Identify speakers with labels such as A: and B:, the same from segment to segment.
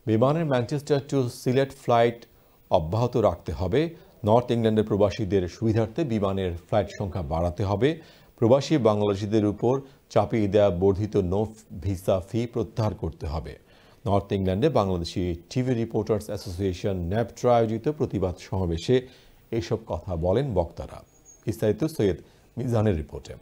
A: বিমানের Manchester two Sylhet flight অব্যাহত রাখতে হবে। নর্থ ইংল্যান্ডের প্রবাসীদের সুবিধার্থে বিমানের ফ্লাইট সংখ্যা বাড়াতে হবে। প্রবাসী বাংলাদেশিদের উপর চাপিয়ে দেওয়া বর্ধিত নো ভিসা ফি প্রত্যাহার করতে হবে। নর্থ ইংল্যান্ডে বাংলাদেশি টিভি রিপোর্টার্স অ্যাসোসিয়েশন ন্যাপট্রা আয়োজিত প্রতিবাদ সমাবেশে এসব কথা বলেন বক্তারা। বিস্তারিত সৈয়দ মিজানের রিপোর্টে।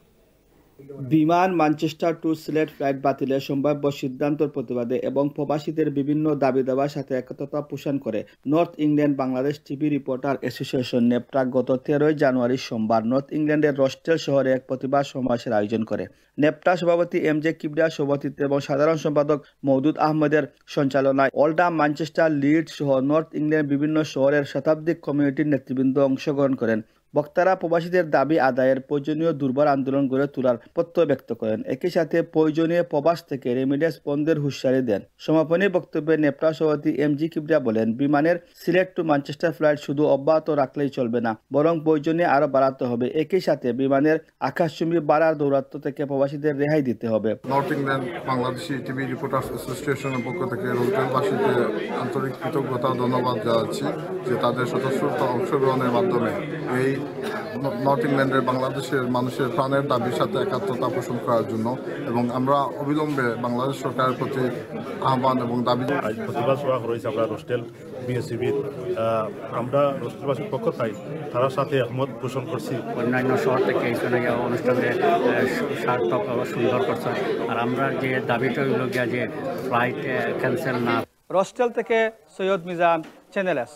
B: বিমান ম্যানচেস্টার টু সিলেট ফ্লাইট বাতিলের সম্ভাব্য সিদ্ধান্তের প্রতিবাদে এবং প্রবাসীদের বিভিন্ন দাবি দাবার সাথে একত্রতা পোষণ করে North England Bangladesh TV reporter association নেপট্রা গত 13 জানুয়ারি সোমবার নর্থ ইংল্যান্ডের রস্টেল শহরে এক প্রতিবাদ সমাবেশের আয়োজন করে। নেপট্রা সভাপতি এমজে কিবরিয়ার সভাপতিত্বে এবং সাধারণ সম্পাদক মওদুদ আহমেদের সঞ্চালনায় ওল্ডহাম, ম্যানচেস্টার, লিডস সহ নর্থ ইংল্যান্ড বিভিন্ন শহরের শতাধিক কমিউনিটির নেতৃবৃন্দ অংশগ্রহণ করেন। বক্তারা প্রবাসীদের দাবি আদায়ের প্রয়োজনীয় দুর্বার আন্দোলন গড়ে তোলার প্রত্যয় ব্যক্ত করেন। একই সাথে প্রয়োজনীয় প্রবাস থেকে রেমিডেন্স বন্ধের হুঁশিয়ারি দেন। সমাপনী বক্তব্যে নেপট্রা সভাপতি এমজি কিবরিয়া বলেন, বিমানের সিলেট টু ম্যানচেস্টার ফ্লাইট শুধু অব্যাহত রাখলেই চলবে না, বরং প্রয়োজনীয় আরও বাড়াতে হবে। একই সাথে বিমানের আকাশচুম্বী বাড়ার দৌরাত্ম্য থেকে প্রবাসীদের রেহাই দিতে হবে।
C: North England Bangladeshi TV reporters অ্যাসোসিয়েশনের পক্ষ থেকে রোটেলবাসীকে আন্তরিক কৃতজ্ঞতা ও ধন্যবাদ জানাচ্ছি যে তাদের স্বতঃস্ফূর্ত অংশগ্রহণের মাধ্যমে এই নর্থ ইংল্যান্ডের বাংলাদেশের মানুষের প্রাণের দাবির সাথে একাত্মতা পোষণ করার জন্য, এবং আমরা অবিলম্বে বাংলাদেশ সরকারের প্রতি আহ্বান এবং দাবি।
D: প্রতিবাদ সভা রয়েছে আমরা রোস্টেল বিএসসিবির, আমরা রোস্টেলবাসীর পক্ষ তাই তার সাথে একমত পোষণ করছি।
E: অন্যান্য শহর থেকে এই অনুষ্ঠানে সার্থক সুন্দর করছে, আর আমরা যে দাবিটা হইল গিয়া যে ফ্লাইট ক্যান্সেল না।
B: রস্টেল থেকে সৈয়দ মিজান, চ্যানেল এস।